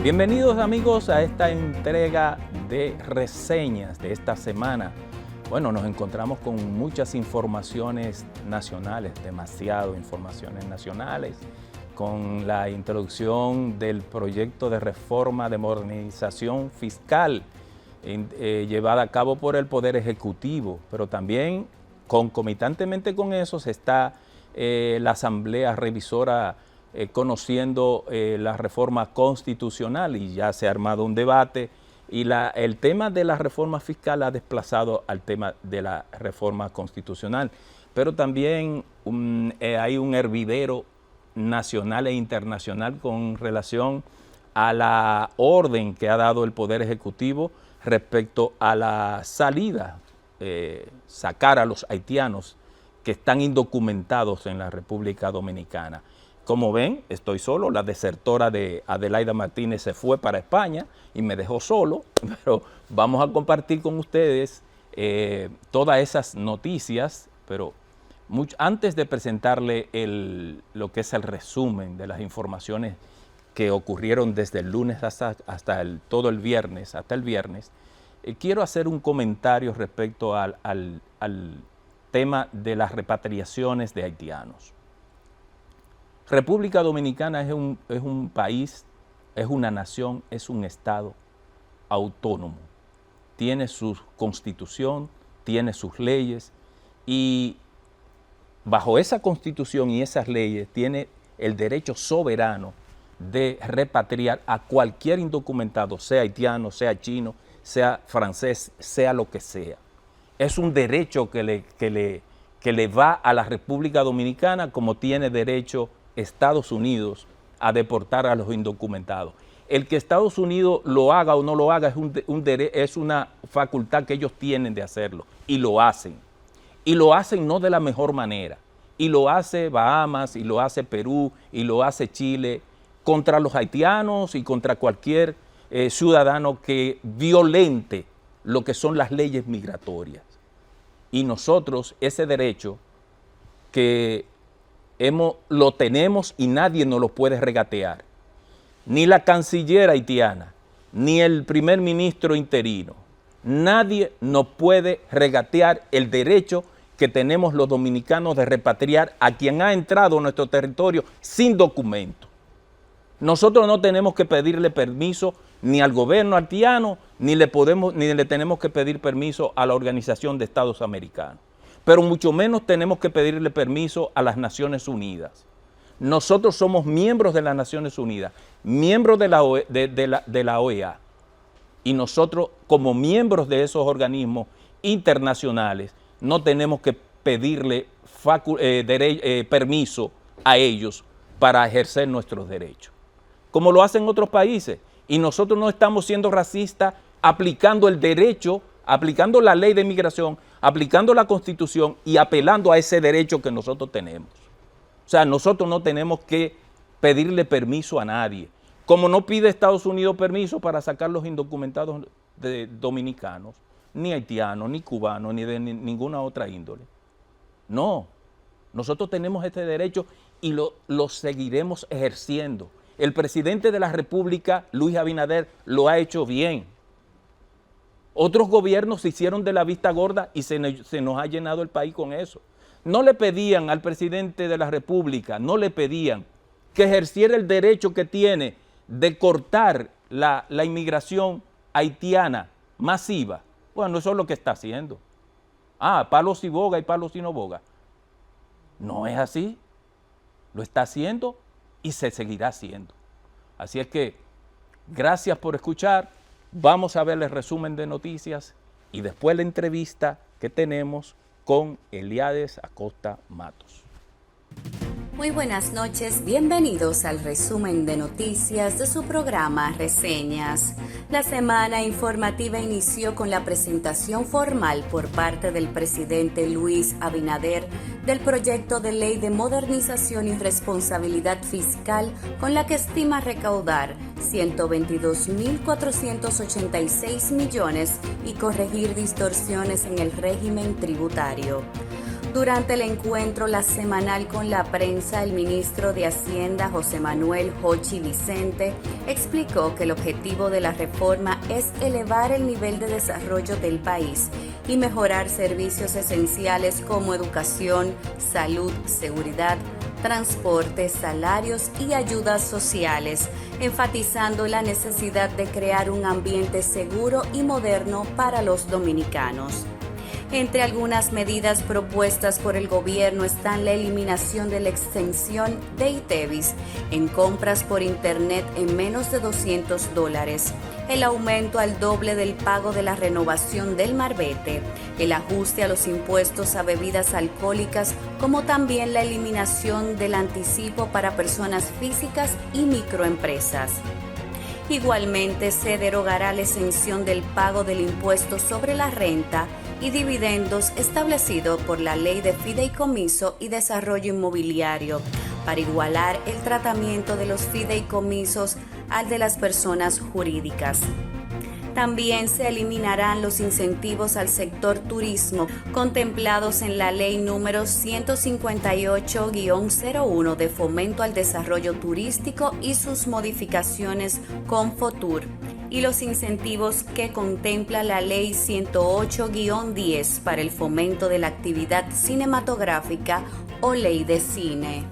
Bienvenidos amigos a esta entrega de reseñas de esta semana. Bueno, nos encontramos con muchas informaciones nacionales, demasiado informaciones nacionales, con la introducción del proyecto de reforma de modernización fiscal llevada a cabo por el Poder Ejecutivo, pero también concomitantemente con eso se está la Asamblea Revisora conociendo la reforma constitucional y ya se ha armado un debate y el tema de la reforma fiscal ha desplazado al tema de la reforma constitucional. Pero también hay un hervidero nacional e internacional con relación a la orden que ha dado el Poder Ejecutivo respecto a la salida, sacar a los haitianos que están indocumentados en la República Dominicana. Como ven, estoy solo, la desertora de Adelaida Martínez se fue para España y me dejó solo, pero vamos a compartir con ustedes todas esas noticias, pero antes de presentarle lo que es el resumen de las informaciones que ocurrieron desde el lunes hasta el viernes, quiero hacer un comentario respecto al tema de las repatriaciones de haitianos. República Dominicana es un país, es una nación, es un estado autónomo. Tiene su constitución, tiene sus leyes y bajo esa constitución y esas leyes tiene el derecho soberano de repatriar a cualquier indocumentado, sea haitiano, sea chino, sea francés, sea lo que sea. Es un derecho que le va a la República Dominicana como tiene derecho Estados Unidos a deportar a los indocumentados. El que Estados Unidos lo haga o no lo haga es una facultad que ellos tienen de hacerlo y lo hacen. Y lo hacen no de la mejor manera. Y lo hace Bahamas, y lo hace Perú, y lo hace Chile contra los haitianos y contra cualquier ciudadano que violente lo que son las leyes migratorias. Y nosotros ese derecho que lo tenemos y nadie nos lo puede regatear. Ni la canciller haitiana, ni el primer ministro interino. Nadie nos puede regatear el derecho que tenemos los dominicanos de repatriar a quien ha entrado a nuestro territorio sin documento. Nosotros no tenemos que pedirle permiso ni al gobierno haitiano, ni le tenemos que pedir permiso a la Organización de Estados Americanos. Pero mucho menos tenemos que pedirle permiso a las Naciones Unidas. Nosotros somos miembros de las Naciones Unidas, miembros de la OEA, y nosotros como miembros de esos organismos internacionales no tenemos que pedirle permiso a ellos para ejercer nuestros derechos, como lo hacen otros países, y nosotros no estamos siendo racistas aplicando el derecho, aplicando la ley de migración, aplicando la Constitución y apelando a ese derecho que nosotros tenemos. O sea, nosotros no tenemos que pedirle permiso a nadie, como no pide Estados Unidos permiso para sacar los indocumentados dominicanos, ni haitianos, ni cubanos, ni de ninguna otra índole. No, nosotros tenemos este derecho y lo seguiremos ejerciendo. El presidente de la República, Luis Abinader, lo ha hecho bien. Otros gobiernos se hicieron de la vista gorda y se nos ha llenado el país con eso. No le pedían al presidente de la República, no le pedían que ejerciera el derecho que tiene de cortar la inmigración haitiana masiva. Bueno, eso es lo que está haciendo. Palo si boga y palo si no boga. No es así. Lo está haciendo y se seguirá haciendo. Así es que, gracias por escuchar. Vamos a ver el resumen de noticias y después la entrevista que tenemos con Eliades Acosta Matos. Muy buenas noches, bienvenidos al resumen de noticias de su programa Reseñas. La semana informativa inició con la presentación formal por parte del presidente Luis Abinader del proyecto de ley de modernización y responsabilidad fiscal con la que estima recaudar 122.486 millones y corregir distorsiones en el régimen tributario. Durante el encuentro La Semanal con la prensa, el ministro de Hacienda, José Manuel Hochi Vicente, explicó que el objetivo de la reforma es elevar el nivel de desarrollo del país y mejorar servicios esenciales como educación, salud, seguridad, transporte, salarios y ayudas sociales, enfatizando la necesidad de crear un ambiente seguro y moderno para los dominicanos. Entre algunas medidas propuestas por el gobierno están la eliminación de la exención de ITEVIS en compras por Internet en menos de $200, el aumento al doble del pago de la renovación del marbete, el ajuste a los impuestos a bebidas alcohólicas, como también la eliminación del anticipo para personas físicas y microempresas. Igualmente, se derogará la exención del pago del impuesto sobre la renta y dividendos establecido por la Ley de Fideicomiso y Desarrollo Inmobiliario, para igualar el tratamiento de los fideicomisos al de las personas jurídicas. También se eliminarán los incentivos al sector turismo contemplados en la Ley número 158-01 de Fomento al Desarrollo Turístico y sus modificaciones con FOTUR, y los incentivos que contempla la Ley 108-10 para el fomento de la actividad cinematográfica o Ley de Cine.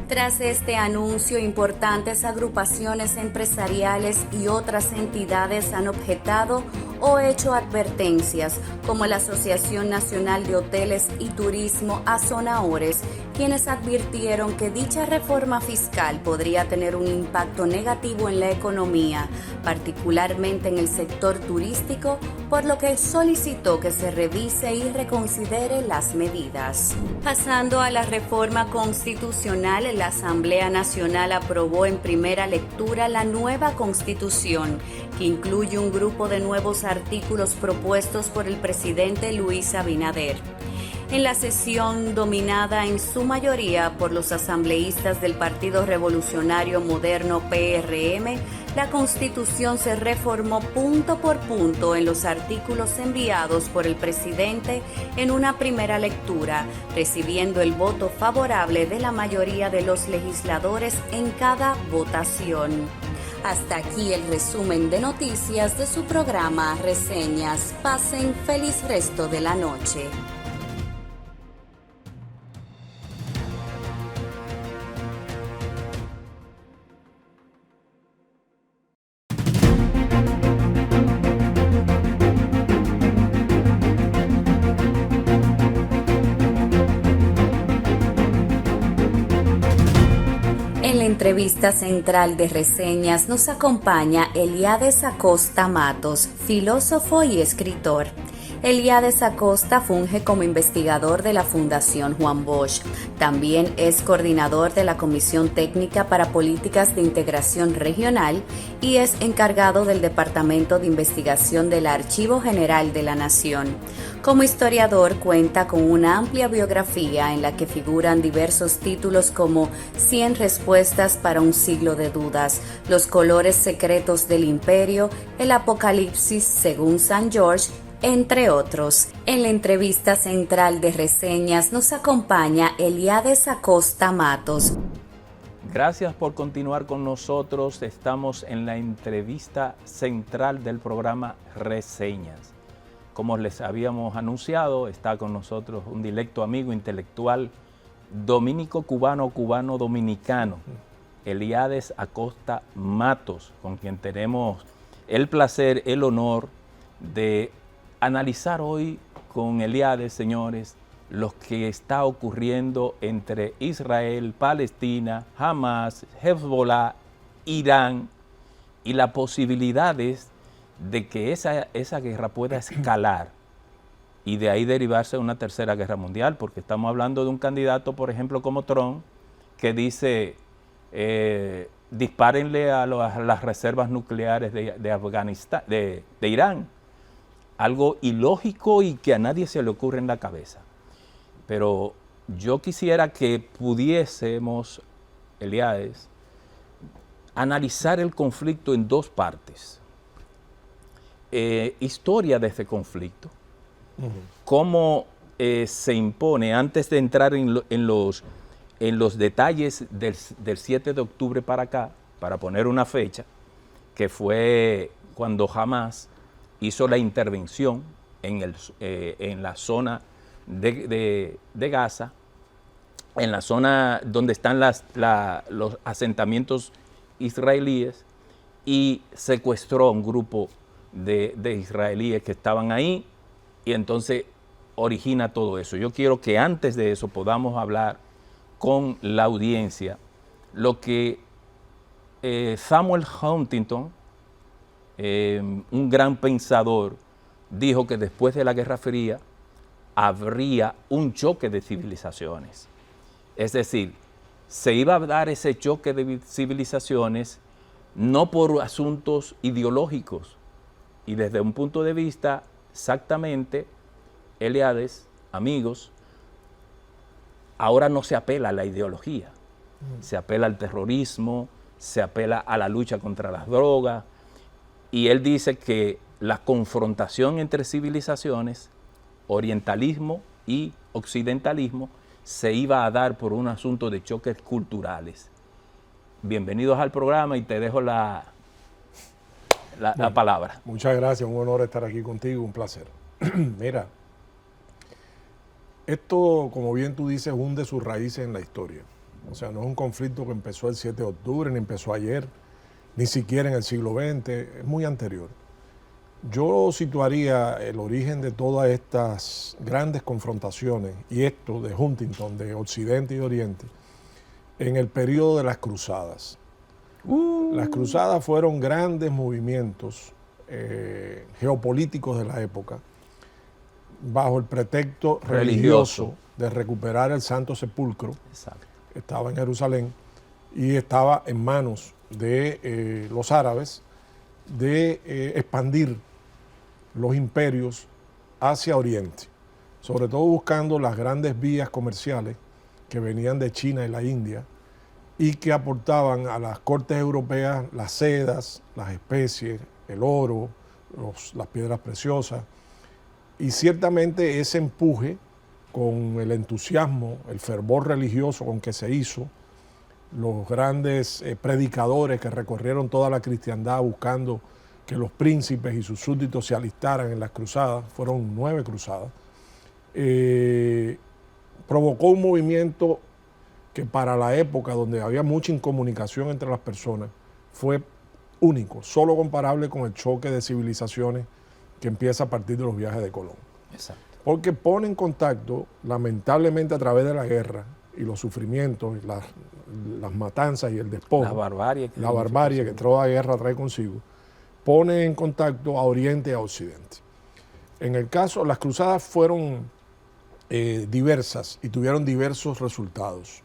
Tras este anuncio, importantes agrupaciones empresariales y otras entidades han objetado o hecho advertencias, como la Asociación Nacional de Hoteles y Turismo Azonahores, quienes advirtieron que dicha reforma fiscal podría tener un impacto negativo en la economía, particularmente en el sector turístico, por lo que solicitó que se revise y reconsidere las medidas. Pasando a la reforma constitucional, la Asamblea Nacional aprobó en primera lectura la nueva Constitución, que incluye un grupo de nuevos artículos propuestos por el presidente Luis Abinader. En la sesión, dominada en su mayoría por los asambleístas del Partido Revolucionario Moderno PRM, la Constitución se reformó punto por punto en los artículos enviados por el presidente en una primera lectura, recibiendo el voto favorable de la mayoría de los legisladores en cada votación. Hasta aquí el resumen de noticias de su programa Reseñas. Pasen feliz resto de la noche. En la entrevista central de Reseñas nos acompaña Eliades Acosta Matos, filósofo y escritor. Eliades Acosta funge como investigador de la Fundación Juan Bosch. También es coordinador de la Comisión Técnica para Políticas de Integración Regional y es encargado del Departamento de Investigación del Archivo General de la Nación. Como historiador, cuenta con una amplia biografía en la que figuran diversos títulos como 100 respuestas para un siglo de dudas, Los colores secretos del imperio, El apocalipsis según San George, entre otros. En la entrevista central de Reseñas nos acompaña Eliades Acosta Matos. Gracias por continuar con nosotros. Estamos en la entrevista central del programa Reseñas. Como les habíamos anunciado, está con nosotros un directo amigo intelectual dominico-cubano-dominicano, Eliades Acosta Matos, con quien tenemos el placer, el honor de analizar hoy con Eliades, señores, lo que está ocurriendo entre Israel, Palestina, Hamas, Hezbollah, Irán y las posibilidades de que esa guerra pueda escalar y de ahí derivarse una tercera guerra mundial, porque estamos hablando de un candidato, por ejemplo, como Trump, que dice, dispárenle a las reservas nucleares de Afganistán, de Irán. Algo ilógico y que a nadie se le ocurre en la cabeza. Pero yo quisiera que pudiésemos, Eliades, analizar el conflicto en dos partes. Historia de este conflicto, cómo se impone, antes de entrar en los detalles del 7 de octubre para acá, para poner una fecha, que fue cuando Hamás hizo la intervención en la zona de Gaza, en la zona donde están los asentamientos israelíes, y secuestró a un grupo de israelíes que estaban ahí, y entonces origina todo eso. Yo quiero que antes de eso podamos hablar con la audiencia lo que Samuel Huntington, un gran pensador, dijo que después de la Guerra Fría habría un choque de civilizaciones. Es decir, se iba a dar ese choque de civilizaciones no por asuntos ideológicos, y desde un punto de vista exactamente, Eliades, amigos, ahora no se apela a la ideología, se apela al terrorismo, se apela a la lucha contra las drogas, y él dice que la confrontación entre civilizaciones, orientalismo y occidentalismo, se iba a dar por un asunto de choques culturales. Bienvenidos al programa y te dejo la palabra. Muchas gracias, un honor estar aquí contigo, un placer. Mira, esto, como bien tú dices, hunde sus raíces en la historia. O sea, no es un conflicto que empezó el 7 de octubre, ni empezó ayer, ni siquiera en el siglo XX, es muy anterior. Yo situaría el origen de todas estas grandes confrontaciones, y esto de Huntington, de Occidente y Oriente, en el periodo de las cruzadas. Las cruzadas fueron grandes movimientos geopolíticos de la época, bajo el pretexto religioso de recuperar el Santo Sepulcro. Exacto. Estaba en Jerusalén y estaba en manos de los árabes de expandir los imperios hacia Oriente, sobre todo buscando las grandes vías comerciales que venían de China y la India y que aportaban a las cortes europeas las sedas, las especies, el oro, las piedras preciosas, y ciertamente ese empuje con el entusiasmo, el fervor religioso con que se hizo, los grandes predicadores que recorrieron toda la cristiandad buscando que los príncipes y sus súbditos se alistaran en las cruzadas, fueron 9 cruzadas, provocó un movimiento que para la época donde había mucha incomunicación entre las personas fue único, solo comparable con el choque de civilizaciones que empieza a partir de los viajes de Colón. Exacto. Porque pone en contacto, lamentablemente a través de la guerra y los sufrimientos, y las matanzas y el despojo, la barbarie que toda guerra trae consigo, pone en contacto a Oriente y a Occidente. En el caso, las cruzadas fueron diversas y tuvieron diversos resultados.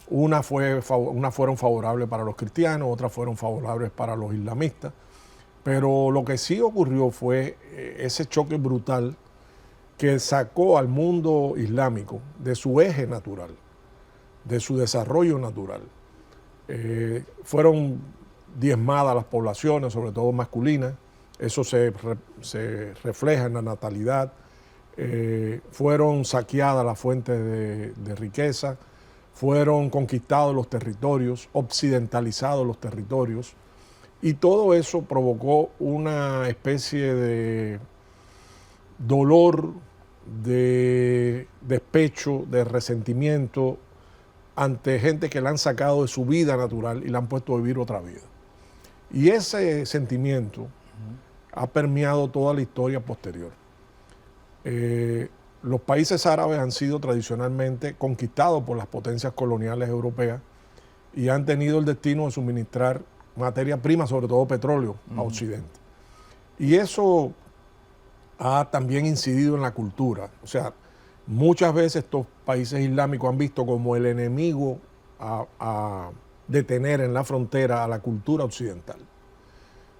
Unas fueron favorables para los cristianos, otras fueron favorables para los islamistas, pero lo que sí ocurrió fue ese choque brutal que sacó al mundo islámico de su eje natural, de su desarrollo natural. Fueron diezmadas las poblaciones, sobre todo masculinas, eso se refleja en la natalidad, fueron saqueadas las fuentes de riqueza, fueron conquistados los territorios, occidentalizados los territorios, y todo eso provocó una especie de dolor, de despecho, de resentimiento ante gente que la han sacado de su vida natural y la han puesto a vivir otra vida. Y ese sentimiento ha permeado toda la historia posterior. Los países árabes han sido tradicionalmente conquistados por las potencias coloniales europeas y han tenido el destino de suministrar materia prima, sobre todo petróleo, a Occidente. Y eso ha también incidido en la cultura. O sea, muchas veces estos países islámicos han visto como el enemigo a detener en la frontera a la cultura occidental,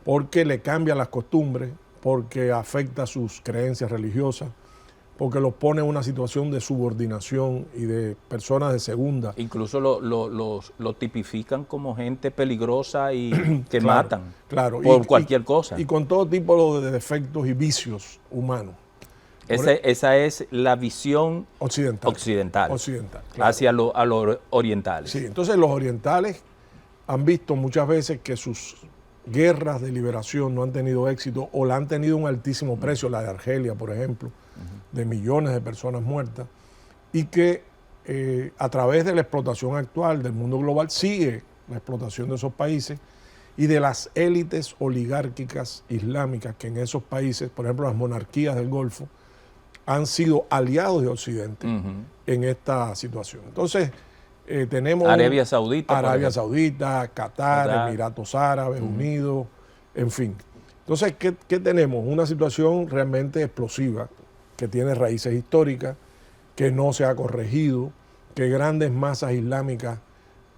porque le cambia las costumbres, porque afecta sus creencias religiosas, porque los pone en una situación de subordinación y de personas de segunda. Incluso lo tipifican como gente peligrosa y que Claro, matan claro. por cualquier cosa. Y con todo tipo de defectos y vicios humanos. Esa es la visión occidental, claro, hacia a los orientales. Sí, entonces los orientales han visto muchas veces que sus guerras de liberación no han tenido éxito o la han tenido un altísimo precio, la de Argelia, por ejemplo, de millones de personas muertas, y que a través de la explotación actual del mundo global sigue la explotación de esos países y de las élites oligárquicas islámicas que en esos países, por ejemplo las monarquías del Golfo, han sido aliados de Occidente en esta situación. Entonces, tenemos Arabia Saudita, Qatar, Emiratos Árabes Unidos, en fin. Entonces, ¿qué tenemos? Una situación realmente explosiva que tiene raíces históricas, que no se ha corregido, que grandes masas islámicas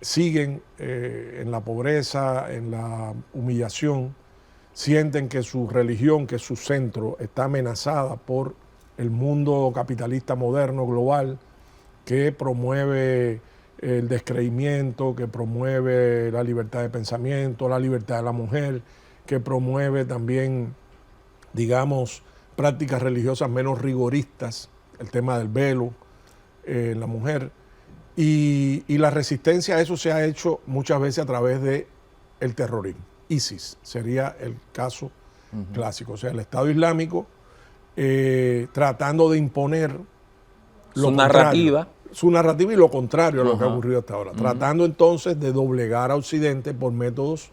siguen en la pobreza, en la humillación, sienten que su religión, que es su centro, está amenazada por el mundo capitalista moderno, global, que promueve el descreimiento, que promueve la libertad de pensamiento, la libertad de la mujer, que promueve también, digamos, prácticas religiosas menos rigoristas, el tema del velo en la mujer. Y la resistencia a eso se ha hecho muchas veces a través del terrorismo. ISIS sería el caso clásico, o sea, el Estado Islámico tratando de imponer su narrativa y lo contrario a lo que ha ocurrido hasta ahora, tratando entonces de doblegar a Occidente por métodos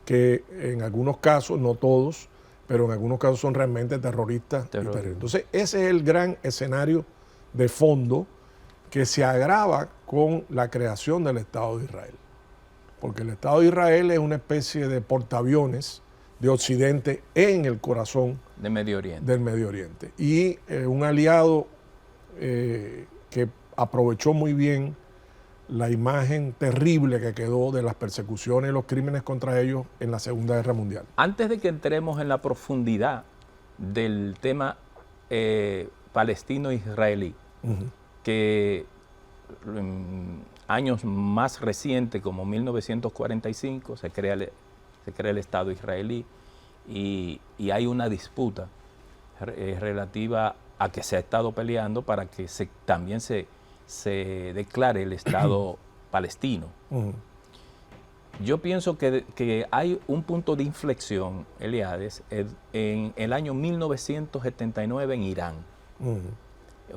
que en algunos casos, no todos, pero en algunos casos son realmente terroristas. Entonces ese es el gran escenario de fondo que se agrava con la creación del Estado de Israel. Porque el Estado de Israel es una especie de portaaviones de Occidente en el corazón del Medio Oriente. Y un aliado que aprovechó muy bien la imagen terrible que quedó de las persecuciones y los crímenes contra ellos en la Segunda Guerra Mundial. Antes de que entremos en la profundidad del tema palestino-israelí, que en años más recientes, como 1945, se crea el Estado israelí y hay una disputa relativa a que se ha estado peleando para que también se declare el Estado palestino. Yo pienso que hay un punto de inflexión, Eliades, en el año 1979 en Irán.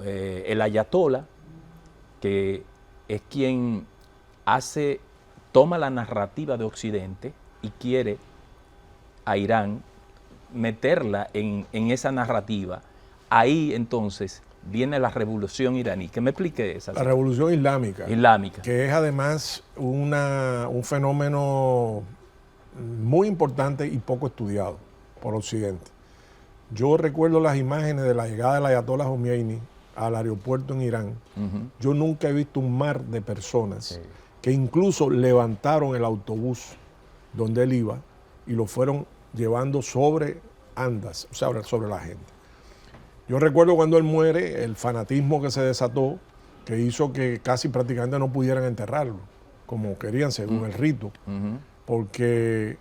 El ayatolá, que es quien toma la narrativa de Occidente y quiere a Irán meterla en esa narrativa, ahí entonces viene la revolución iraní. ¿Qué me explique esa? La revolución islámica. Que es además un fenómeno muy importante y poco estudiado por Occidente. Yo recuerdo las imágenes de la llegada del ayatolá Khomeini al aeropuerto en Irán. Yo nunca he visto un mar de personas que incluso levantaron el autobús donde él iba y lo fueron llevando sobre andas, o sea, sobre la gente. Yo recuerdo cuando él muere, el fanatismo que se desató, que hizo que casi prácticamente no pudieran enterrarlo, como querían según el rito, porque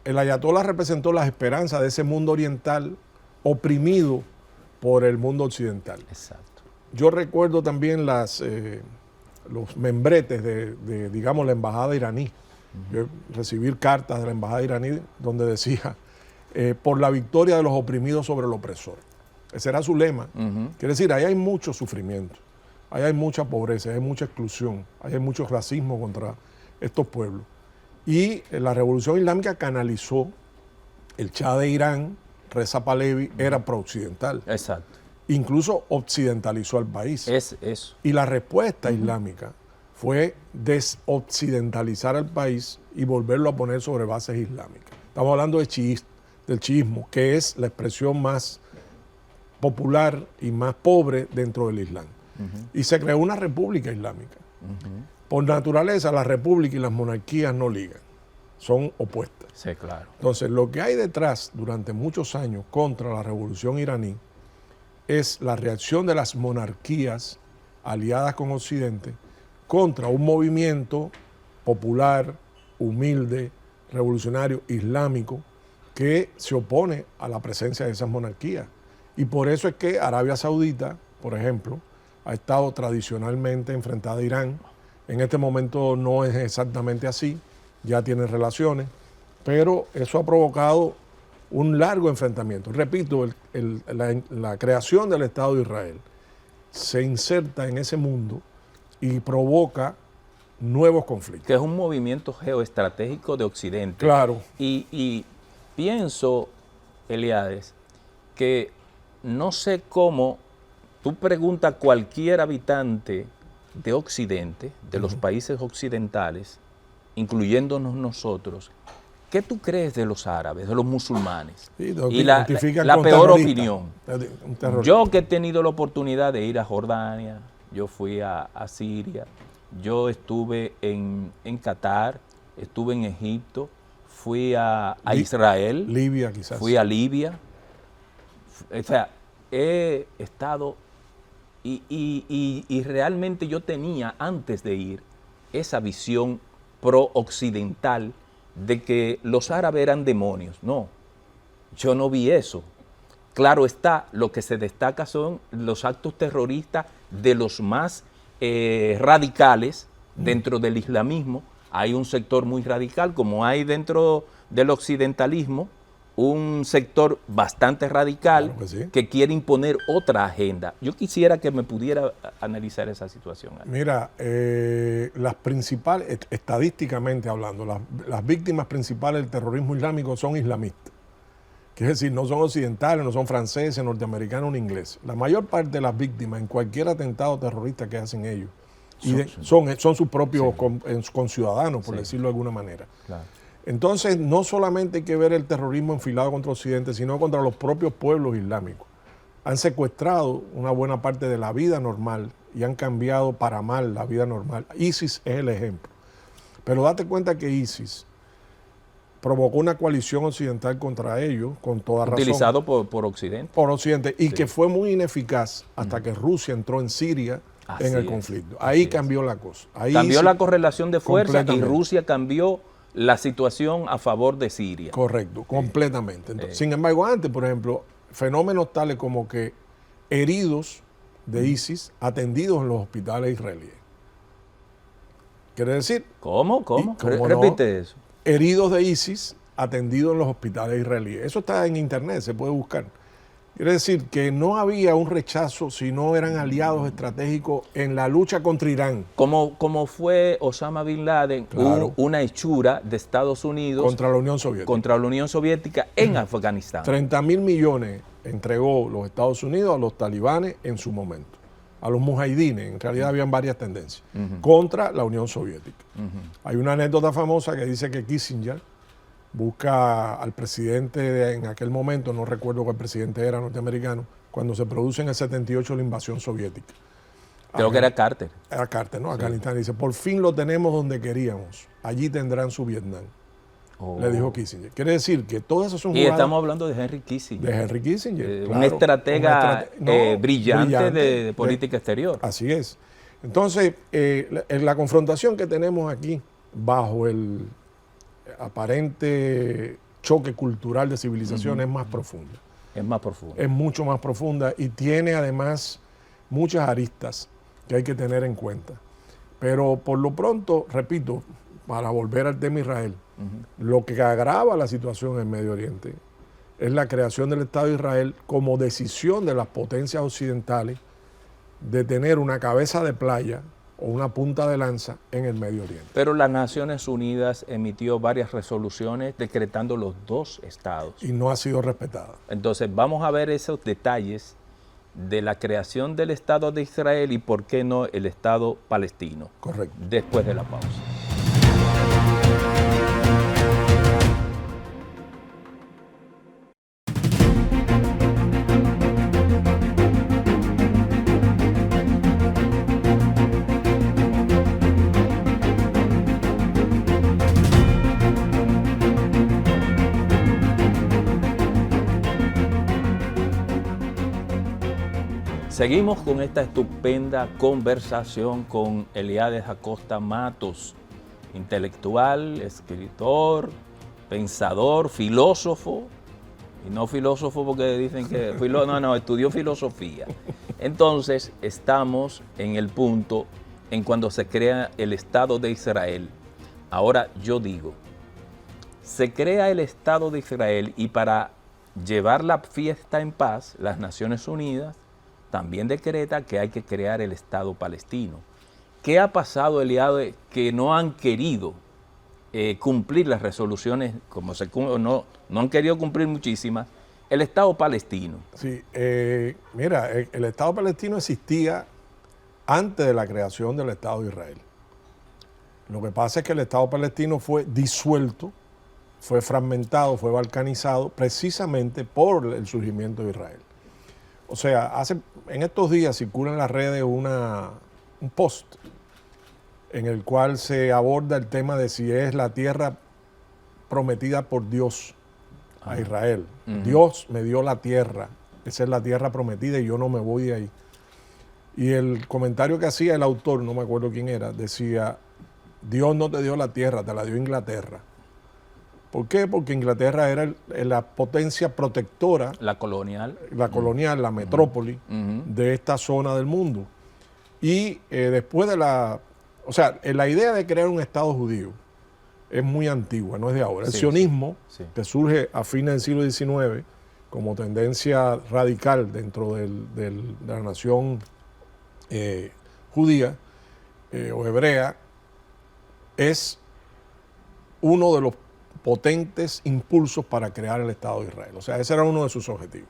el ayatolá representó las esperanzas de ese mundo oriental oprimido por el mundo occidental. Exacto. Yo recuerdo también los membretes de, digamos, la embajada iraní. Yo recibir cartas de la embajada iraní donde decía, por la victoria de los oprimidos sobre el opresor. Ese era su lema. Quiere decir, ahí hay mucho sufrimiento, ahí hay mucha pobreza, hay mucha exclusión, ahí hay mucho racismo contra estos pueblos. Y la revolución islámica canalizó, el Shah de Irán, Reza Pahlavi, era pro-occidental. Exacto. Incluso occidentalizó al país. Es eso. Y la respuesta islámica fue desoccidentalizar al país y volverlo a poner sobre bases islámicas. Estamos hablando del chiismo, que es la expresión más popular y más pobre dentro del Islam. Y se creó una república islámica. Por naturaleza, la república y las monarquías no ligan, son opuestas. Sí, claro. Entonces, lo que hay detrás durante muchos años contra la revolución iraní es la reacción de las monarquías aliadas con Occidente contra un movimiento popular, humilde, revolucionario, islámico, que se opone a la presencia de esas monarquías Y por eso es que Arabia Saudita, por ejemplo, ha estado tradicionalmente enfrentada a Irán. En este momento no es exactamente así, ya tienen relaciones, pero eso ha provocado un largo enfrentamiento. Repito, la creación del Estado de Israel se inserta en ese mundo y provoca nuevos conflictos. Que es un movimiento geoestratégico de Occidente. Claro. Y pienso, Eliades, que no sé cómo tú preguntas a cualquier habitante de Occidente, de los países occidentales, incluyéndonos nosotros, ¿qué tú crees de los árabes, de los musulmanes? Sí, y la peor opinión. Yo que he tenido la oportunidad de ir a Jordania, yo fui a Siria, yo estuve en Qatar, estuve en Egipto, fui a Israel, Libia quizás. Fui a Libia, o sea, he estado y realmente yo tenía antes de ir esa visión pro-occidental de que los árabes eran demonios. No, yo no vi eso. Claro está, lo que se destaca son los actos terroristas de los más radicales dentro del islamismo. Hay un sector muy radical, como hay dentro del occidentalismo, un sector bastante radical, claro que sí, que quiere imponer otra agenda. Yo quisiera que me pudiera analizar esa situación. Mira, las principales, estadísticamente hablando, las víctimas principales del terrorismo islámico son islamistas. Es decir, no son occidentales, no son franceses, norteamericanos ni ingleses. La mayor parte de las víctimas en cualquier atentado terrorista que hacen ellos son sus propios conciudadanos, por decirlo de alguna manera. Claro. Entonces, no solamente hay que ver el terrorismo enfilado contra Occidente, sino contra los propios pueblos islámicos. Han secuestrado una buena parte de la vida normal y han cambiado para mal la vida normal. ISIS es el ejemplo. Pero date cuenta que ISIS provocó una coalición occidental contra ellos, con toda razón. Utilizado por Occidente. Por Occidente, y que fue muy ineficaz hasta que Rusia entró en Siria en el conflicto. Ahí cambió la cosa. Ahí cambió la correlación de fuerza y Rusia cambió la situación a favor de Siria. Correcto, completamente. Entonces, sin embargo, antes, por ejemplo, fenómenos tales como que heridos de ISIS atendidos en los hospitales israelíes. ¿Quiere decir? ¿Cómo? Repite eso. Heridos de ISIS atendidos en los hospitales israelíes. Eso está en internet, se puede buscar. Quiere decir que no había un rechazo si no eran aliados estratégicos en la lucha contra Irán. Como fue Osama Bin Laden, claro, una hechura de Estados Unidos contra la Unión Soviética en Afganistán. 30.000 millones entregó los Estados Unidos a los talibanes en su momento, a los mujahidines, en realidad habían varias tendencias, contra la Unión Soviética. Hay una anécdota famosa que dice que Kissinger busca al presidente en aquel momento, no recuerdo cuál presidente era norteamericano, cuando se produce en el 78 la invasión soviética. Creo que era Carter. Era Carter, ¿no? Afganistán. Dice, por fin lo tenemos donde queríamos. Allí tendrán su Vietnam. Le dijo Kissinger. Quiere decir que todas esas son jugadas. Y estamos hablando de Henry Kissinger. De Henry Kissinger. Claro, un estratega brillante de política exterior. Así es. Entonces, la confrontación que tenemos aquí, bajo el aparente choque cultural de civilización, es más profunda. Es más profunda. Es mucho más profunda y tiene además muchas aristas que hay que tener en cuenta. Pero por lo pronto, repito, para volver al tema Israel, lo que agrava la situación en Medio Oriente es la creación del Estado de Israel como decisión de las potencias occidentales de tener una cabeza de playa o una punta de lanza en el Medio Oriente. Pero las Naciones Unidas emitió varias resoluciones decretando los dos estados. Y no ha sido respetada. Entonces vamos a ver esos detalles de la creación del Estado de Israel y por qué no el Estado palestino. Correcto. Después de la pausa. Seguimos con esta estupenda conversación con Eliades Acosta Matos, intelectual, escritor, pensador, filósofo Y no filósofo porque dicen que... No, estudió filosofía. Entonces, estamos en el punto en cuando se crea el Estado de Israel. Ahora yo digo, se crea el Estado de Israel y para llevar la fiesta en paz, las Naciones Unidas también decreta que hay que crear el Estado palestino. ¿Qué ha pasado, Eliade, que no han querido cumplir las resoluciones, no han querido cumplir muchísimas, el Estado palestino? Sí, mira, el Estado palestino existía antes de la creación del Estado de Israel. Lo que pasa es que el Estado palestino fue disuelto, fue fragmentado, fue balcanizado precisamente por el surgimiento de Israel. O sea, en estos días circula en las redes un post en el cual se aborda el tema de si es la tierra prometida por Dios a Israel. Dios me dio la tierra, esa es la tierra prometida y yo no me voy de ahí. Y el comentario que hacía el autor, no me acuerdo quién era, decía, Dios no te dio la tierra, te la dio Inglaterra. ¿Por qué? Porque Inglaterra era la potencia protectora. La colonial. La metrópoli de esta zona del mundo. Y después de la idea de crear un Estado judío es muy antigua, no es de ahora. El sionismo, que surge a fines del siglo XIX como tendencia radical dentro de la nación judía o hebrea, es uno de los potentes impulsos para crear el Estado de Israel. O sea, ese era uno de sus objetivos.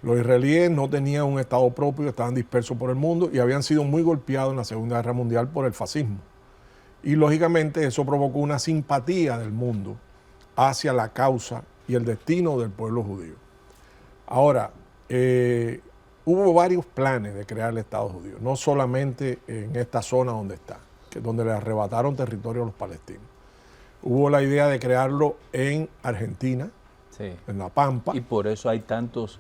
Los israelíes no tenían un Estado propio, estaban dispersos por el mundo y habían sido muy golpeados en la Segunda Guerra Mundial por el fascismo. Y lógicamente eso provocó una simpatía del mundo hacia la causa y el destino del pueblo judío. Ahora, hubo varios planes de crear el Estado judío, no solamente en esta zona donde está, donde le arrebataron territorio a los palestinos. Hubo la idea de crearlo en Argentina, en La Pampa. Y por eso hay tantos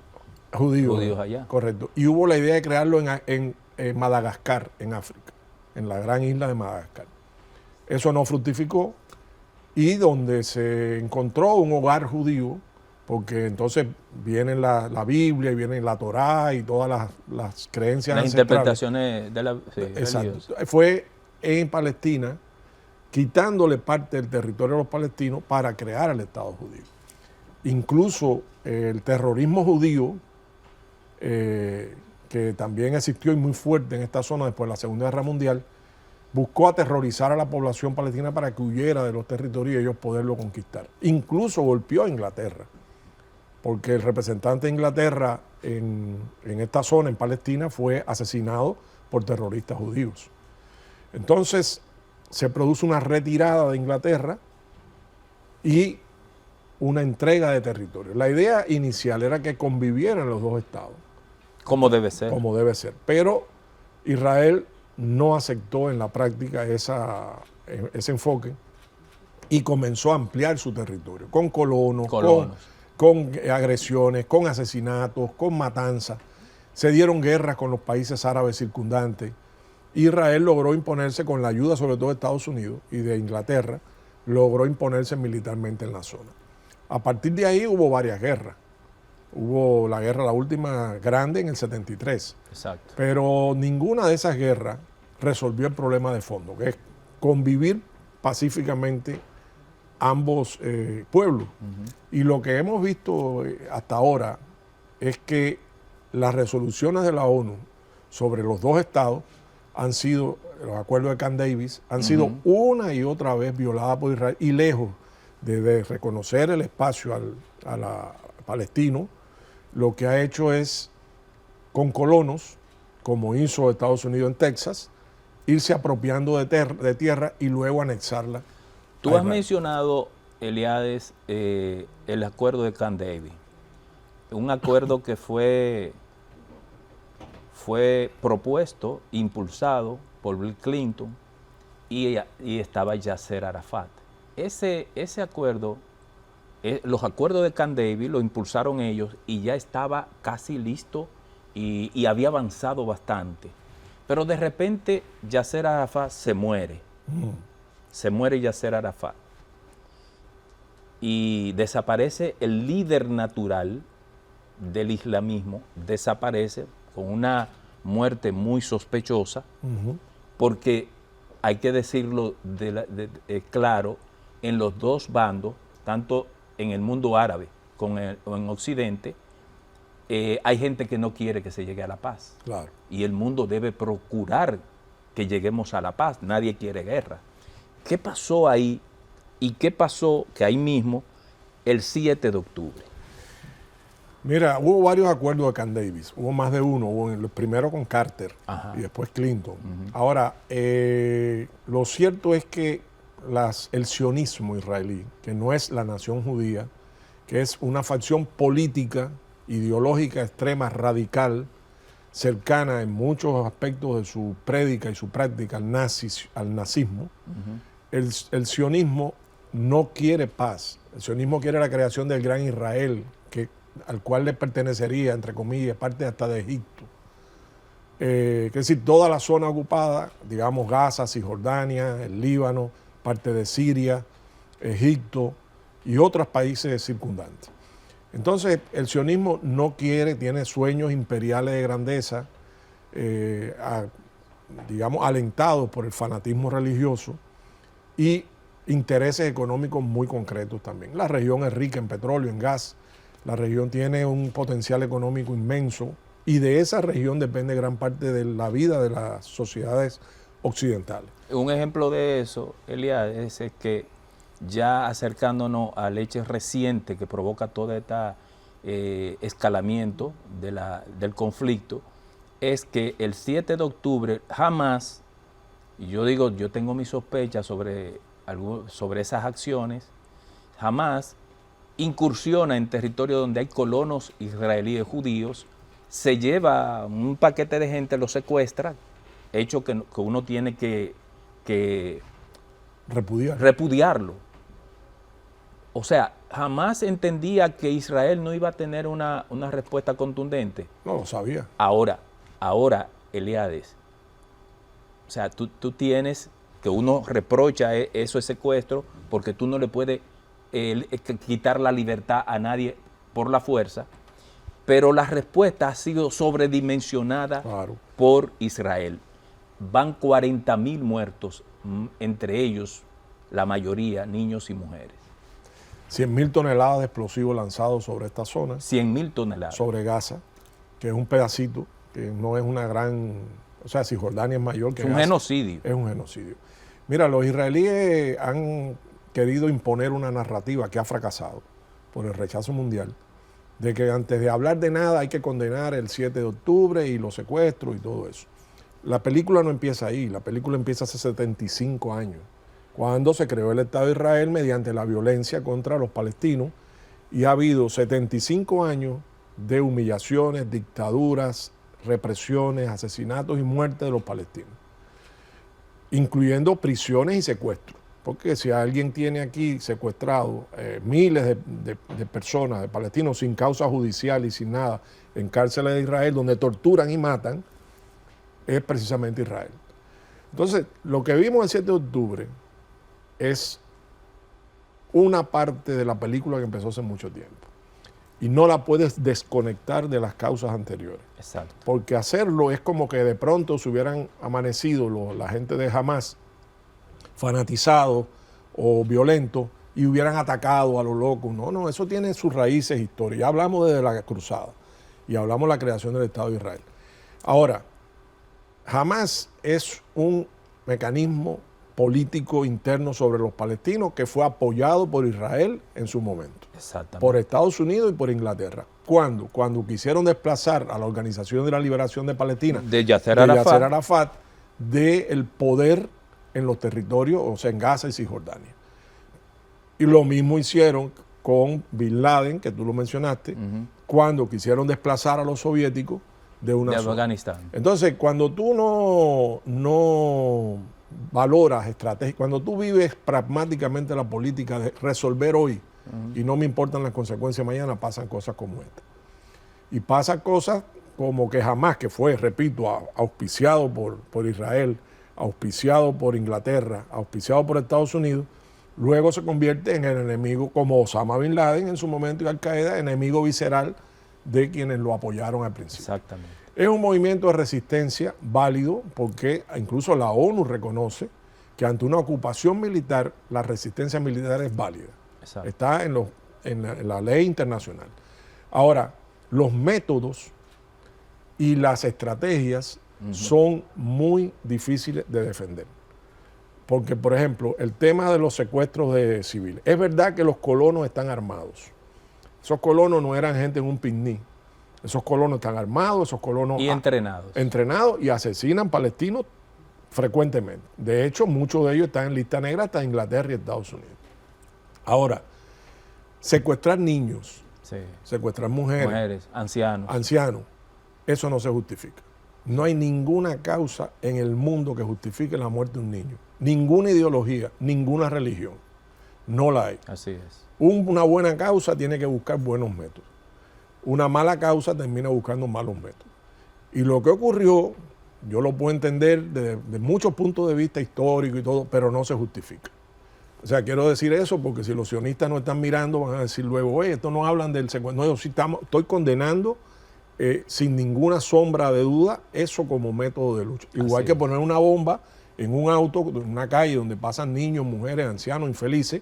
judíos allá. Correcto. Y hubo la idea de crearlo en Madagascar, en África, en la gran isla de Madagascar. Eso no fructificó y donde se encontró un hogar judío, porque entonces viene la Biblia y viene la Torá y todas las creencias las interpretaciones de la exacto. Fue en Palestina, quitándole parte del territorio a los palestinos para crear el Estado judío. Incluso el terrorismo judío, que también existió y muy fuerte en esta zona después de la Segunda Guerra Mundial, buscó aterrorizar a la población palestina para que huyera de los territorios y ellos poderlo conquistar. Incluso golpeó a Inglaterra, porque el representante de Inglaterra en esta zona, en Palestina, fue asesinado por terroristas judíos. Entonces, se produce una retirada de Inglaterra y una entrega de territorio. La idea inicial era que convivieran los dos estados. Como debe ser. Como debe ser. Pero Israel no aceptó en la práctica ese enfoque y comenzó a ampliar su territorio con colonos. Con agresiones, con asesinatos, con matanzas. Se dieron guerras con los países árabes circundantes. Israel logró imponerse con la ayuda sobre todo de Estados Unidos y de Inglaterra, logró imponerse militarmente en la zona. A partir de ahí hubo varias guerras. Hubo la última grande en el 73. Exacto. Pero ninguna de esas guerras resolvió el problema de fondo, que es convivir pacíficamente ambos pueblos. Y lo que hemos visto hasta ahora es que las resoluciones de la ONU sobre los dos estados han sido, los acuerdos de Camp Davis, han sido una y otra vez violadas por Israel y lejos de reconocer el espacio palestino, lo que ha hecho es, con colonos, como hizo Estados Unidos en Texas, irse apropiando de tierra y luego anexarla. Tú has mencionado, Eliades, el acuerdo de Camp David, un acuerdo que fue propuesto, impulsado por Bill Clinton y estaba Yasser Arafat. Ese acuerdo, los acuerdos de Camp David lo impulsaron ellos y ya estaba casi listo y había avanzado bastante. Pero de repente Yasser Arafat se muere. Se muere Yasser Arafat. y desaparece el líder natural del islamismo, desaparece con una muerte muy sospechosa, porque hay que decirlo claro, en los dos bandos, tanto en el mundo árabe como en Occidente, hay gente que no quiere que se llegue a la paz. Claro. Y el mundo debe procurar que lleguemos a la paz. Nadie quiere guerra. ¿Qué pasó ahí? ¿Y qué pasó que ahí mismo, el 7 de octubre? Mira, hubo varios acuerdos de Camp Davis, hubo más de uno, hubo el primero con Carter. Ajá. Y después Clinton. Ahora, lo cierto es que el sionismo israelí, que no es la nación judía, que es una facción política, ideológica, extrema, radical, cercana en muchos aspectos de su prédica y su práctica al nazismo, el sionismo no quiere paz. El sionismo quiere la creación del gran Israel, al cual le pertenecería, entre comillas, parte hasta de Egipto. Es decir, toda la zona ocupada, digamos Gaza, Cisjordania, el Líbano, parte de Siria, Egipto y otros países circundantes. Entonces, el sionismo no quiere, tiene sueños imperiales de grandeza, digamos, alentados por el fanatismo religioso y intereses económicos muy concretos también. La región es rica en petróleo, en gas, la región tiene un potencial económico inmenso y de esa región depende gran parte de la vida de las sociedades occidentales. Un ejemplo de eso, Elías, es que ya acercándonos al hecho reciente que provoca todo este escalamiento del conflicto, es que el 7 de octubre jamás, y yo tengo mis sospechas sobre esas acciones, jamás incursiona en territorio donde hay colonos israelíes judíos, se lleva un paquete de gente, lo secuestra, hecho que uno tiene que repudiarlo. O sea, jamás entendía que Israel no iba a tener una respuesta contundente. No lo sabía. Ahora, Eliades, o sea, tú tienes que uno reprocha eso, ese secuestro, porque tú no le puedes quitar la libertad a nadie por la fuerza, pero la respuesta ha sido sobredimensionada por Israel. Van 40.000 muertos, entre ellos la mayoría niños y mujeres. 100.000 toneladas de explosivos lanzados sobre esta zona. 100.000 toneladas. Sobre Gaza, que es un pedacito, que no es una gran... O sea, Cisjordania es mayor que Gaza. Es un genocidio. Es un genocidio. Mira, los israelíes han querido imponer una narrativa que ha fracasado por el rechazo mundial, de que antes de hablar de nada hay que condenar el 7 de octubre y los secuestros y todo eso. La película no empieza ahí, la película empieza hace 75 años, cuando se creó el Estado de Israel mediante la violencia contra los palestinos, y ha habido 75 años de humillaciones, dictaduras, represiones, asesinatos y muertes de los palestinos, incluyendo prisiones y secuestros. Porque si alguien tiene aquí secuestrado miles de personas, de palestinos, sin causa judicial y sin nada, en cárceles de Israel, donde torturan y matan, es precisamente Israel. Entonces, lo que vimos el 7 de octubre es una parte de la película que empezó hace mucho tiempo. Y no la puedes desconectar de las causas anteriores. Exacto. Porque hacerlo es como que de pronto se hubieran amanecido la gente de Hamas fanatizados o violentos y hubieran atacado a los locos. No, eso tiene sus raíces históricas. Ya hablamos desde la cruzada y hablamos de la creación del Estado de Israel. Ahora, Hamas es un mecanismo político interno sobre los palestinos que fue apoyado por Israel en su momento. Exactamente. Por Estados Unidos y por Inglaterra. ¿Cuándo? Cuando quisieron desplazar a la Organización de la Liberación de Palestina de Yasser Arafat del poder en los territorios, o sea, en Gaza y Cisjordania. Y lo mismo hicieron con Bin Laden, que tú lo mencionaste, cuando quisieron desplazar a los soviéticos de Afganistán. Entonces, cuando tú no valoras estrategia, cuando tú vives pragmáticamente la política de resolver hoy y no me importan las consecuencias mañana, pasan cosas como esta. Y pasan cosas como que jamás, que fue, repito, auspiciado por Israel, auspiciado por Inglaterra, auspiciado por Estados Unidos, luego se convierte en el enemigo, como Osama Bin Laden en su momento y Al Qaeda, enemigo visceral de quienes lo apoyaron al principio. Exactamente. Es un movimiento de resistencia válido porque incluso la ONU reconoce que ante una ocupación militar, la resistencia militar es válida. Exacto. Está en la ley internacional. Ahora, los métodos y las estrategias son muy difíciles de defender. Porque, por ejemplo, el tema de los secuestros de civiles. Es verdad que los colonos están armados. Esos colonos no eran gente en un picnic. Esos colonos están armados, esos colonos... Y entrenados. Entrenados y asesinan palestinos frecuentemente. De hecho, muchos de ellos están en lista negra hasta Inglaterra y Estados Unidos. Ahora, secuestrar niños, Sí. secuestrar mujeres, ancianos. eso no se justifica. No hay ninguna causa en el mundo que justifique la muerte de un niño. Ninguna ideología, ninguna religión. No la hay. Así es. Una buena causa tiene que buscar buenos métodos. Una mala causa termina buscando malos métodos. Y lo que ocurrió, yo lo puedo entender de muchos puntos de vista históricos y todo, pero no se justifica. O sea, quiero decir eso porque si los sionistas no están mirando, van a decir luego, oye, esto no hablan del secuestro. No, yo sí estoy condenando sin ninguna sombra de duda eso como método de lucha. Igual Así que es. poner una bomba en un auto, en una calle donde pasan niños, mujeres, ancianos, infelices,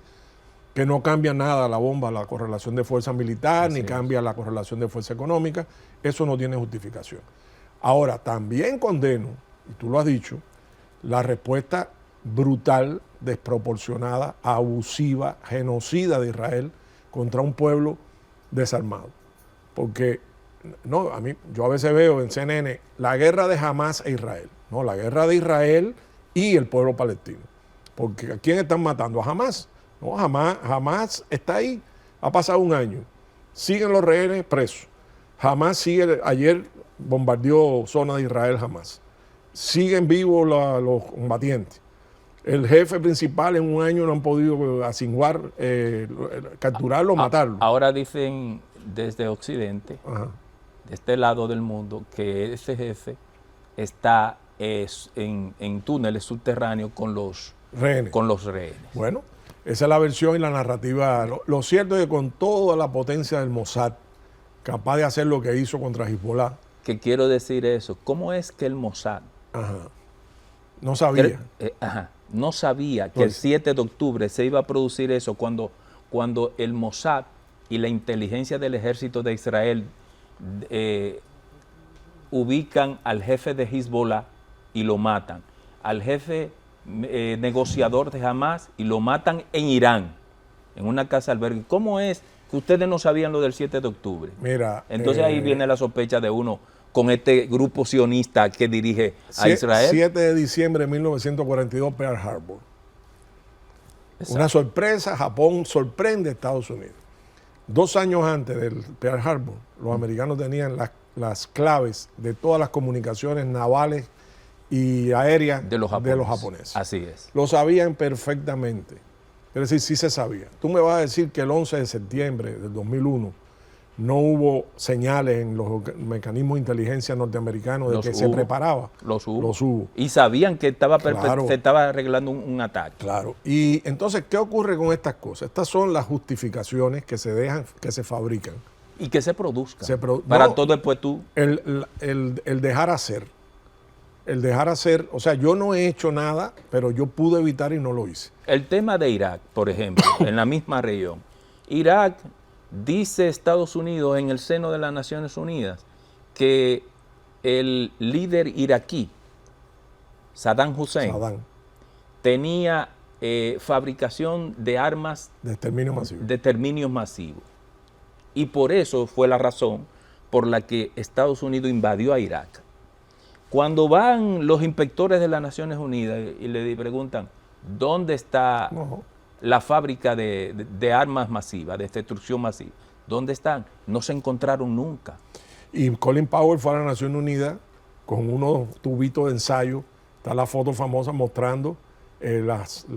que no cambia nada la bomba, la correlación de fuerza militar, Así ni es. cambia la correlación de fuerza económica. Eso no tiene justificación. Ahora, también condeno, y tú lo has dicho, la respuesta brutal, desproporcionada, abusiva, genocida de Israel contra un pueblo desarmado. Porque, no, yo a veces veo en CNN la guerra de Hamás e Israel. No, la guerra de Israel y el pueblo palestino. Porque ¿a quién están matando? A Hamás. No, Hamás está ahí. Ha pasado un año. Siguen los rehenes presos. Hamás sigue, ayer bombardeó zona de Israel Hamás. Siguen vivos los combatientes. El jefe principal en un año no han podido asignar, capturarlo, matarlo. Ahora dicen desde Occidente, Ajá. de este lado del mundo, que ese jefe está en túneles subterráneos con los Rehenes. rehenes. Bueno, esa es la versión y la narrativa. Lo cierto es que con toda la potencia del Mossad, capaz de hacer lo que hizo contra Hezbollah, Que quiero decir eso, ¿cómo es que el Mossad no sabía. no sabía que el 7 de octubre se iba a producir eso cuando el Mossad y la inteligencia del ejército de Israel ubican al jefe de Hezbollah y lo matan, al jefe negociador de Hamas y lo matan en Irán, en una casa albergue? ¿Cómo es que ustedes no sabían lo del 7 de octubre? Mira, Entonces ahí viene la sospecha de uno con este grupo sionista que dirige a Israel. 7 de diciembre de 1942, Pearl Harbor. Exacto. Una sorpresa, Japón sorprende a Estados Unidos. 2 años antes del Pearl Harbor, los americanos tenían las claves de todas las comunicaciones navales y aéreas de los japoneses. Así es. Lo sabían perfectamente. Es decir, sí se sabía. Tú me vas a decir que el 11 de septiembre del 2001 no hubo señales en los mecanismos de inteligencia norteamericanos de que se preparaba. Los hubo. Los hubo. Y sabían que Claro. se estaba arreglando un ataque. Claro. Y entonces, ¿qué ocurre con estas cosas? Estas son las justificaciones que se dejan, que se fabrican. Y que se produzca. Para todo después tú. El dejar hacer. El dejar hacer. O sea, yo no he hecho nada, pero yo pude evitar y no lo hice. El tema de Irak, por ejemplo, en la misma región. Irak, dice Estados Unidos en el seno de las Naciones Unidas, que el líder iraquí, Saddam Hussein, tenía fabricación de armas de exterminio masivo. Y por eso fue la razón por la que Estados Unidos invadió a Irak. Cuando van los inspectores de las Naciones Unidas y le preguntan, ¿dónde está la fábrica de armas masivas, de destrucción masiva? ¿Dónde están? No se encontraron nunca. Y Colin Powell fue a la Nación Unida con unos tubitos de ensayo. Está la foto famosa mostrando las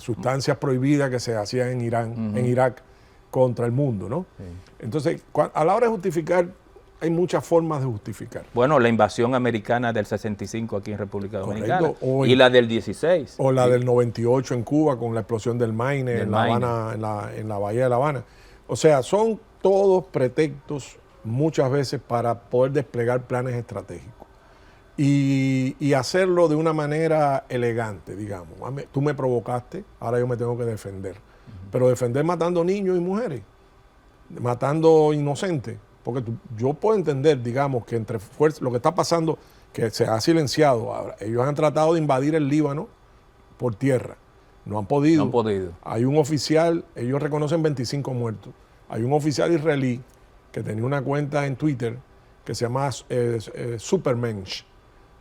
sustancias prohibidas que se hacían en Irán, en Irak, contra el mundo, ¿no? Sí. Entonces, a la hora de justificar hay muchas formas de justificar. Bueno, la invasión americana del 65 aquí en República Dominicana. Correcto. Y la del 16. O la Sí. del 98 en Cuba con la explosión del Maine en La Habana, en la bahía de La Habana. O sea, son todos pretextos muchas veces para poder desplegar planes estratégicos y hacerlo de una manera elegante, digamos. Tú me provocaste, ahora yo me tengo que defender. Pero defender matando niños y mujeres, matando inocentes. Porque yo puedo entender, digamos, que entre fuerzas, lo que está pasando, que se ha silenciado. Ahora, ellos han tratado de invadir el Líbano por tierra. No han podido. No han podido. Hay un oficial, ellos reconocen 25 muertos. Hay un oficial israelí que tenía una cuenta en Twitter que se llama Supermensch,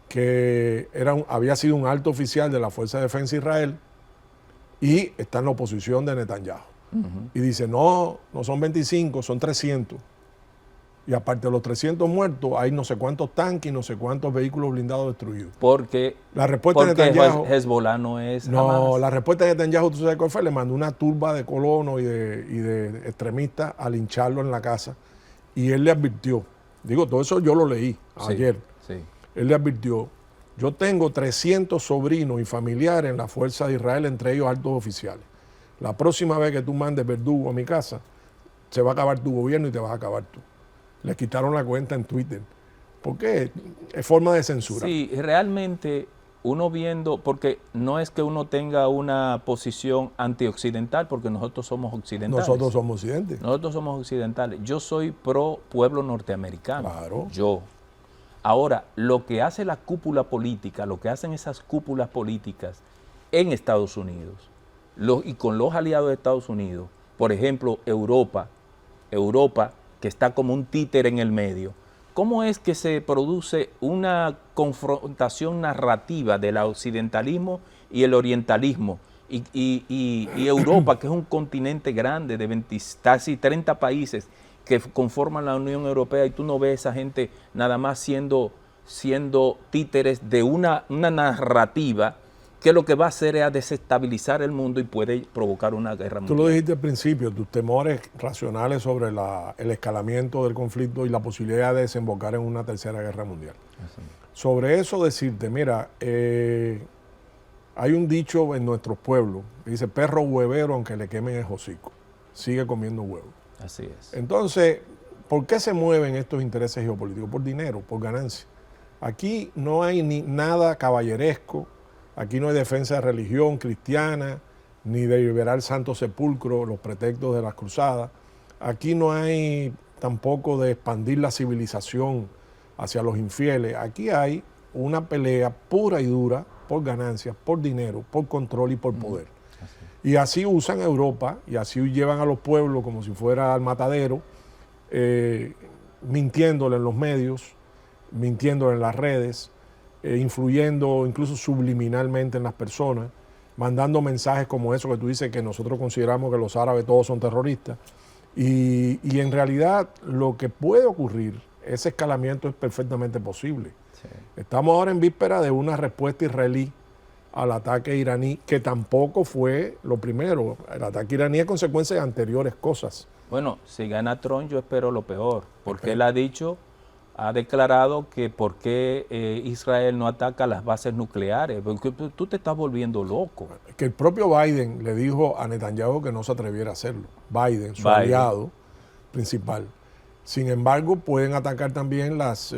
que había sido un alto oficial de la Fuerza de Defensa de Israel y está en la oposición de Netanyahu. Y dice, no son 25, son 300. Y aparte de los 300 muertos, hay no sé cuántos tanques y no sé cuántos vehículos blindados destruidos. Porque la respuesta de Netanyahu, Hezbollah no es no, Hamas. la respuesta de Netanyahu, ¿tú sabes cuál fue? Le mandó una turba de colonos y de extremistas a lincharlo en la casa. Y él le advirtió, digo, todo eso yo lo leí ayer. Sí. Él le advirtió, yo tengo 300 sobrinos y familiares en la fuerza de Israel, entre ellos altos oficiales. La próxima vez que tú mandes verdugo a mi casa, se va a acabar tu gobierno y te vas a acabar tú. Le quitaron la cuenta en Twitter. ¿Por qué? Es forma de censura. Sí, realmente uno viendo, porque no es que uno tenga una posición antioccidental, porque nosotros somos occidentales. Nosotros somos occidentes. Nosotros somos occidentales. Yo soy pro pueblo norteamericano. Claro. Yo. Ahora, lo que hace la cúpula política, lo que hacen esas cúpulas políticas en Estados Unidos y con los aliados de Estados Unidos, por ejemplo, Europa, que está como un títere en el medio, ¿cómo es que se produce una confrontación narrativa del occidentalismo y el orientalismo? Y Europa, que es un continente grande de casi 30 países que conforman la Unión Europea, y tú no ves a esa gente nada más siendo títeres de una narrativa que lo que va a hacer es a desestabilizar el mundo y puede provocar una guerra mundial. Tú lo dijiste al principio, tus temores racionales sobre el escalamiento del conflicto y la posibilidad de desembocar en una tercera guerra mundial. Así. Sobre eso decirte, mira, hay un dicho en nuestros pueblos que dice, perro huevero aunque le quemen el hocico, sigue comiendo huevo. Así es. Entonces, ¿por qué se mueven estos intereses geopolíticos? Por dinero, por ganancia. Aquí no hay ni nada caballeresco. Aquí no hay defensa de religión cristiana, ni de liberar el Santo Sepulcro, los pretextos de las cruzadas. Aquí no hay tampoco de expandir la civilización hacia los infieles. Aquí hay una pelea pura y dura por ganancias, por dinero, por control y por poder. Y así usan Europa y así llevan a los pueblos como si fuera al matadero, mintiéndole en los medios, mintiéndole en las redes, influyendo incluso subliminalmente en las personas, mandando mensajes como eso que tú dices, que nosotros consideramos que los árabes todos son terroristas. Y en realidad lo que puede ocurrir, ese escalamiento es perfectamente posible. Sí. Estamos ahora en víspera de una respuesta israelí al ataque iraní, que tampoco fue lo primero. El ataque iraní es consecuencia de anteriores cosas. Bueno, si gana Trump yo espero lo peor, porque él ha declarado que por qué Israel no ataca las bases nucleares, porque tú te estás volviendo loco. Que el propio Biden le dijo a Netanyahu que no se atreviera a hacerlo. Biden, su aliado principal. Sin embargo, pueden atacar también las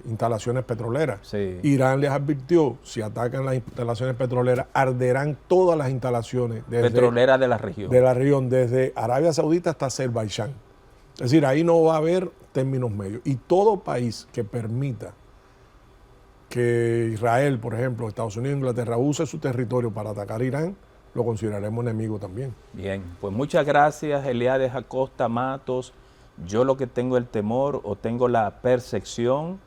instalaciones petroleras. Sí. Irán les advirtió, si atacan las instalaciones petroleras, arderán todas las instalaciones petroleras de la región. De la región, desde Arabia Saudita hasta Azerbaiyán. Es decir, ahí no va a haber términos medios. Y todo país que permita que Israel, por ejemplo, Estados Unidos, Inglaterra, use su territorio para atacar a Irán, lo consideraremos enemigo también. Bien, pues muchas gracias, Eliades Acosta Matos. Yo lo que tengo el temor o tengo la percepción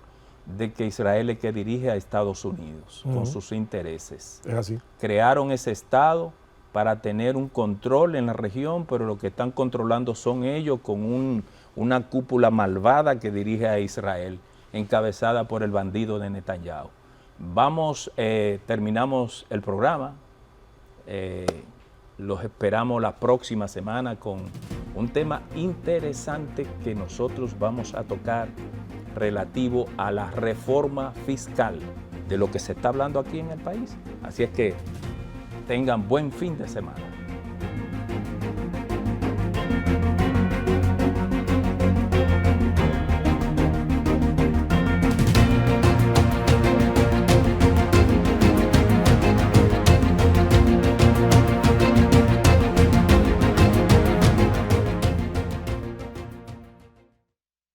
de que Israel es que dirige a Estados Unidos con sus intereses. Es así. Crearon ese Estado para tener un control en la región, pero lo que están controlando son ellos con una cúpula malvada que dirige a Israel, encabezada por el bandido de Netanyahu. Terminamos el programa. Los esperamos la próxima semana con un tema interesante que nosotros vamos a tocar relativo a la reforma fiscal de lo que se está hablando aquí en el país. Así es que tengan buen fin de semana.